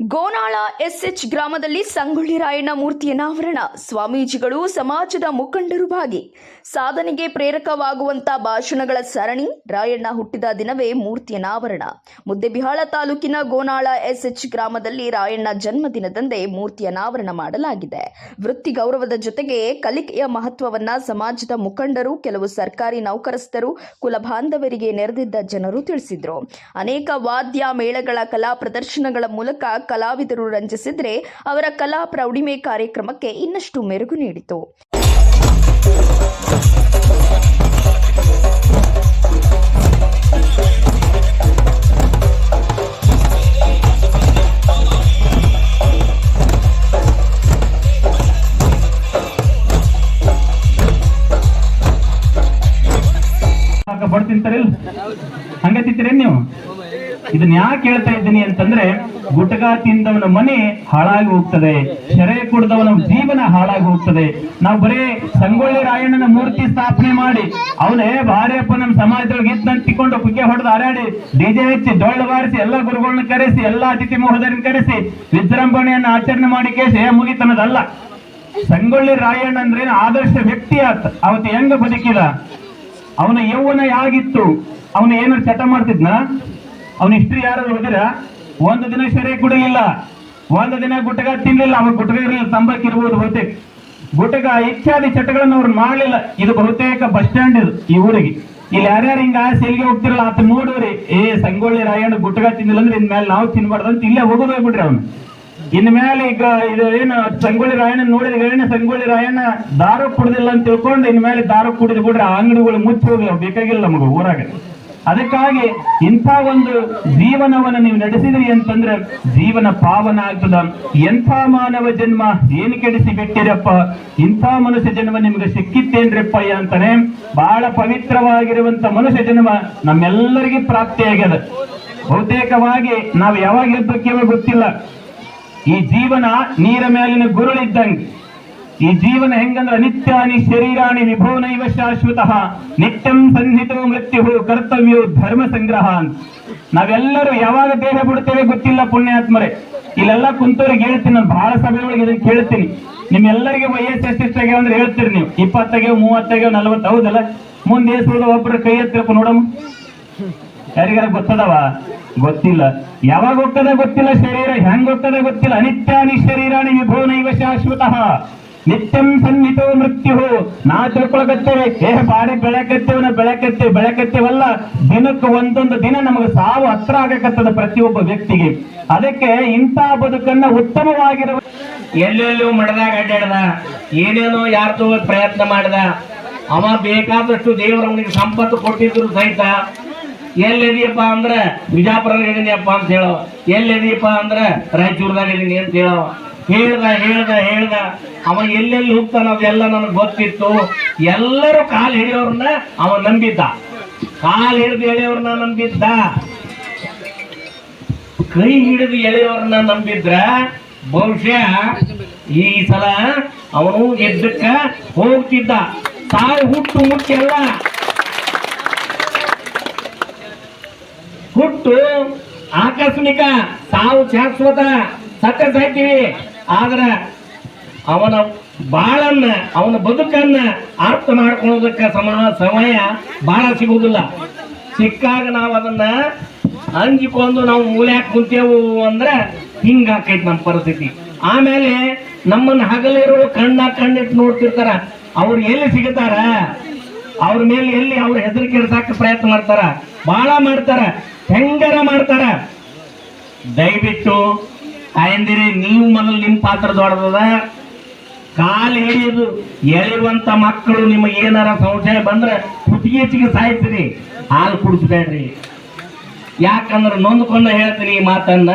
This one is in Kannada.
ಗೋನಾಳ ಎಸ್ಎಚ್ ಗ್ರಾಮದಲ್ಲಿ ಸಂಗೊಳ್ಳಿ ರಾಯಣ್ಣ ಮೂರ್ತಿ ಅನಾವರಣ. ಸ್ವಾಮೀಜಿಗಳು, ಸಮಾಜದ ಮುಖಂಡರು ಭಾಗಿ. ಸಾಧನೆಗೆ ಪ್ರೇರಕವಾಗುವಂತ ಭಾಷಣಗಳ ಸರಣಿ. ರಾಯಣ್ಣ ಹುಟ್ಟಿದ ದಿನವೇ ಮೂರ್ತಿ ಅನಾವರಣ. ಮುದ್ದೇಬಿಹಾಳ ತಾಲೂಕಿನ ಗೋನಾಳ ಎಸ್ಎಚ್ ಗ್ರಾಮದಲ್ಲಿ ರಾಯಣ್ಣ ಜನ್ಮದಿನದಂದೇ ಮೂರ್ತಿ ಅನಾವರಣ ಮಾಡಲಾಗಿದೆ. ವೃತ್ತಿ ಗೌರವದ ಜೊತೆಗೆ ಕಲಿಕೆಯ ಮಹತ್ವವನ್ನ ಸಮಾಜದ ಮುಖಂಡರು, ಕೆಲವು ಸರ್ಕಾರಿ ನೌಕರಸ್ಥರು, ಕುಲಬಾಂಧವರಿಗೆ ನೆರೆದಿದ್ದ ಜನರು ತಿಳಿಸಿದ್ರು. ಅನೇಕ ವಾದ್ಯ ಮೇಳಗಳ ಕಲಾ ಪ್ರದರ್ಶನಗಳ ಮೂಲಕ ಕಲಾವಿದರು ರಂಜಿಸಿದ್ರೆ ಅವರ ಕಲಾ ಪ್ರೌಢಿಮೆ ಕಾರ್ಯಕ್ರಮಕ್ಕೆ ಇನ್ನಷ್ಟು ಮೆರುಗು ನೀಡಿತು. ಹಂಗ ತಿಂತೀರೇನ್ ನೀವು? ಇದನ್ನ ಯಾಕೆ ಹೇಳ್ತಾ ಇದ್ದೀನಿ ಅಂತಂದ್ರೆ, ಗುಟಕಾ ತಿಂದವನ ಮನೆ ಹಾಳಾಗಿ ಹೋಗ್ತದೆ, ಶರೆ ಕುಡ್ದವನ ಜೀವನ ಹಾಳಾಗಿ ಹೋಗ್ತದೆ. ನಾವು ಬರೇ ಸಂಗೊಳ್ಳಿ ರಾಯಣ್ಣನ ಮೂರ್ತಿ ಸ್ಥಾಪನೆ ಮಾಡಿ ಅವನೇ ಭಾರ್ಯಪ್ಪ ನಮ್ಮ ಸಮಾಜದೊಳಗೆ ಇದ್ದಂತ ತಿಕೊಂಡು ಕುಕ್ಕೆ ಹೊಡೆದು ಹಾರಾಡಿ ಡಿಜೆ ಹಚ್ಚಿ ಡೊಳ್ಳು ಬಾರಿಸಿ ಎಲ್ಲ ಗುರುಗಳನ್ನ ಕರೆಸಿ ಎಲ್ಲ ಅತಿಥಿ ಮಹೋದರನ್ನ ಕರೆಸಿ ವಿಜೃಂಭಣೆಯನ್ನ ಆಚರಣೆ ಮಾಡಿ ಕೇಸಿ ಮುಗಿತನದಲ್ಲ. ಸಂಗೊಳ್ಳಿ ರಾಯಣ್ಣ ಅಂದ್ರೆ ಆದರ್ಶ ವ್ಯಕ್ತಿ ಆತ. ಅವತ್ತು ಹೆಂಗ ಬದುಕಿದ, ಅವನ ಯೌವನ ಯಾಗಿತ್ತು, ಅವನ ಏನಾರು ಚಟ ಮಾಡ್ತಿದ್ನ, ಅವನ ಹಿಸ್ಟ್ರಿ ಯಾರು ಹೋದಿರ? ಒಂದು ದಿನ ಸೆರೆ ಕುಡಿಲಿಲ್ಲ, ಒಂದು ದಿನ ಗುಟಕ ತಿನ್ಲಿಲ್ಲ. ಅವ ಗುಟಕ ಇರಲಿಲ್ಲ, ತಂಬಾಕು ಇರ್ಬೋದು ಬಹುತೇಕ. ಗುಟಕ ಇತ್ಯಾದಿ ಚಟಗಳನ್ನು ಅವ್ರು ಮಾಡ್ಲಿಲ್ಲ. ಇದು ಬಹುತೇಕ ಬಸ್ ಸ್ಟ್ಯಾಂಡ್ ಇದು ಈ ಊರಿಗೆ. ಇಲ್ಲಿ ಯಾರ್ಯಾರು ಹಿಂಗ ಸೆಲ್ಗೆ ಹೋಗ್ತಿರಲ್ಲ ಆತ ನೋಡ್ರಿ, ಸಂಗೊಳ್ಳಿ ರಾಯಣ್ಣ ಗುಟಕ ತಿನ್ನಿಲ್ಲ ಅಂದ್ರೆ ಇನ್ಮೇಲೆ ನಾವು ತಿನ್ಬಾರ್ದಂತ ಇಲ್ಲೇ ಹೋಗೋದು ಹೋಗ್ಬಿಟ್ರಿ ಅವನು. ಇನ್ಮೇಲೆ ಈಗ ಇದು ಏನು ಸಂಗೊಳ್ಳಿ ರಾಯಣ್ಣ ನೋಡಿದ್ರೆ ಸಂಗೊಳ್ಳಿ ರಾಯಣ್ಣ ದಾರು ಕುಡಿದಿಲ್ಲ ಅಂತ ತಿಳ್ಕೊಂಡು ಇನ್ಮೇಲೆ ದಾರು ಕುಡಿದು ಬಿಡ್ರೆ ಆ ಅಂಗಡಿಗಳು ಮುಚ್ಚಿ ಹೋಗ್ಲಿ, ಬೇಕಾಗಿಲ್ಲ ನಮಗ ಊರಾಗ. ಅದಕ್ಕಾಗಿ ಇಂಥ ಒಂದು ಜೀವನವನ್ನು ನೀವು ನಡೆಸಿದ್ರಿ ಅಂತಂದ್ರೆ ಜೀವನ ಪಾವನ ಆಗ್ತದ. ಎಂಥ ಮಾನವ ಜನ್ಮ ಏನು ಕೆಡಿಸಿ ಬಿಟ್ಟಿರಪ್ಪ, ಇಂಥ ಮನುಷ್ಯ ಜನ್ಮ ನಿಮ್ಗೆ ಸಿಕ್ಕಿತ್ತೇನ್ರಿಪ್ಪ ಅಂತಾನೆ. ಬಹಳ ಪವಿತ್ರವಾಗಿರುವಂತ ಮನುಷ್ಯ ಜನ್ಮ ನಮ್ಮೆಲ್ಲರಿಗೂ ಪ್ರಾಪ್ತಿಯಾಗ್ಯದ. ಬಹುತೇಕವಾಗಿ ನಾವು ಯಾವಾಗ ಇರ್ಬೇಕೇವೋ ಗೊತ್ತಿಲ್ಲ. ಈ ಜೀವನ ನೀರ ಮೇಲಿನ ಗುರುಳಿದ್ದಂಗೆ. ಈ ಜೀವನ ಹೆಂಗಂದ್ರೆ ಅನಿತ್ಯಾನಿ ಶರೀರಾಣಿ ವಿಭೋನೈವ ಶಾಶ್ವತ ನಿತ್ಯಂ ಸನ್ನಿಹಿತೋ ಮೃತ್ಯು ಕರ್ತವ್ಯೋ ಧರ್ಮ ಸಂಗ್ರಹ ಅಂತ. ನಾವೆಲ್ಲರೂ ಯಾವಾಗ ದೇಹ ಬಿಡ್ತೇವೆ ಗೊತ್ತಿಲ್ಲ ಪುಣ್ಯಾತ್ಮರೇ. ಇಲ್ಲೆಲ್ಲ ಕುಂತವ್ರಿಗೆ ಹೇಳ್ತೀನಿ, ನಾನು ಬಹಳ ಸಭೆಯೊಳಗೆ ಇದನ್ನು ಕೇಳ್ತೀನಿ. ನಿಮ್ಮೆಲ್ಲರಿಗೆ ವಯಸ್ಸು ಎಷ್ಟೆಷ್ಟಾಗ್ಯಾವ ಅಂದ್ರೆ ಹೇಳ್ತೀರಿ ನೀವು, 20 ಆಗ್ಯಾವ, 30 ಆಗ್ಯಾವ, 40. ಹೌದಲ್ಲ? ಮುಂದೆ ಏಸುವುದು ಒಬ್ಬರ ಕೈ ಎತ್ತರಪ್ಪ ನೋಡಮ್ಮ. ಯಾರಿಗಾರ ಗೊತ್ತದವ? ಗೊತ್ತಿಲ್ಲ. ಯಾವಾಗ ಹೋಗ್ತದೆ ಗೊತ್ತಿಲ್ಲ. ಶರೀರ ಹೆಂಗ್ ಹೋಗ್ತದೆ ಗೊತ್ತಿಲ್ಲ. ಅನಿತ್ಯಾನಿ ಶರೀರಾಣಿ ವಿಭೋನೈವ ಶಾಶ್ವತ ನಿತ್ಯಂ ಸನ್ನಿಹಿತೋ ಮೃತ್ಯು. ನಾ ತಿಳ್ಕೊಳಕತ್ತೇವೆ, ಬಾರಿ ಬೆಳಕತ್ತೇವಲ್ಲ. ದಿನಕ್ಕೆ ಒಂದೊಂದು ದಿನ ನಮಗೆ ಸಾವು ಹತ್ರ ಆಗಕತ್ತದ ಪ್ರತಿಯೊಬ್ಬ ವ್ಯಕ್ತಿಗೆ. ಅದಕ್ಕೆ ಇಂಥ ಬದುಕನ್ನ ಉತ್ತಮವಾಗಿರುವ ಎಲ್ಲೆಲ್ಲೂ ಮಡದಾಗ ಅಡ್ಡಾಡ್ದ, ಏನೇನೋ ಯಾರ್ದೋ ಪ್ರಯತ್ನ ಮಾಡ್ದ. ಅವ ಬೇಕಾದಷ್ಟು ದೇವರು ಅವನಿಗೆ ಸಂಪತ್ತು ಕೊಟ್ಟಿದ್ರು ಸಹಿತ ಎಲ್ಲಿದೀಯಪ್ಪ ಅಂದ್ರ ಬಿಜಾಪುರದಾಗ ಇದೀನಿಯಪ್ಪ ಅಂತ ಹೇಳೋ, ಎಲ್ಲಿದೀಯಪ್ಪ ಅಂದ್ರ ರಾಯಚೂರ್ದಾಗ ಇದೀನಿ ಅಂತ ಹೇಳೋ. ಹೇಳ್ದ ಅವ ಎಲ್ಲೆಲ್ಲಿ ಹೋಗ್ತಾನ ಅದೆಲ್ಲ ನನಗೆ ಗೊತ್ತಿತ್ತು. ಎಲ್ಲರೂ ಕಾಲು ಹಿಡಿಯೋರ್ನ ಅವ ನಂಬಿದ್ದ, ಕಾಲು ಹಿಡಿದು ಎಳೆಯವ್ರನ್ನ ನಂಬಿದ್ದ, ಕೈ ಹಿಡಿದು ಎಳೆಯವ್ರನ್ನ ನಂಬಿದ್ರ ಬಹುಶಃ ಈ ಸಲ ಅವನು ಎದ್ದಕ್ಕ ಹೋಗ್ತಿದ್ದ. ತಾಯಿ ಹುಟ್ಟು ಮುಖ್ಯಲ್ಲ, ಹುಟ್ಟು ಆಕಸ್ಮಿಕ, ಸಾವು ಶಾಶ್ವತ. ಸತ್ಯ ಸಾಯ್ತೀವಿ. ಆದ್ರ ಅವನ ಬಾಳನ್ನ, ಅವನ ಬದುಕನ್ನ ಅರ್ಥ ಮಾಡ್ಕೊಳ್ಳೋದಕ್ಕೆ ಸಮಯ ಬಹಳ ಸಿಗುವುದಿಲ್ಲ. ಸಿಕ್ಕಾಗ ನಾವು ಅದನ್ನ ಅಂಜಿಕೊಂಡು ನಾವು ಮೂಲ್ಯಾಕ ಕುಂತೇವು ಅಂದ್ರೆ ಹಿಂಗಾಕೈತಿ ನಮ್ಮ ಪರಿಸ್ಥಿತಿ. ಆಮೇಲೆ ನಮ್ಮನ್ನ ಹಗಲಿರೋ ಕಣ್ಣಿಟ್ಟು ನೋಡ್ತಿರ್ತಾರ. ಅವ್ರು ಎಲ್ಲಿ ಸಿಗುತ್ತಾರ, ಅವ್ರ ಮೇಲೆ ಎಲ್ಲಿ ಅವ್ರ ಹೆಸರು ಕೆಡ್ಸಾಕ ಪ್ರಯತ್ನ ಮಾಡ್ತಾರ, ಬಹಳ ಮಾಡ್ತಾರ, ಹೆಂಗಾರ ಮಾಡ್ತಾರ. ದಯವಿಟ್ಟು ತಾಯಂದಿರಿ, ನೀವು ಮೊದಲು ನಿಮ್ಮ ಪಾತ್ರ ದೊಡ್ಡದ. ಕಾಲು ಹಿಡಿಯೋದು ಎಳೆಯುವಂತ ಮಕ್ಕಳು ನಿಮಗೆ ಏನಾರ ಸಂಶಯ ಬಂದ್ರೆ ಕುತ್ತಿಗೆ ಸಾಯ್ತೀರಿ, ಹಾಲು ಕುಡಿಸ್ಬೇಡ್ರಿ. ಯಾಕಂದ್ರೆ ನೊಂದ್ಕೊಂಡ ಹೇಳ್ತೀನಿ ಈ ಮಾತನ್ನ.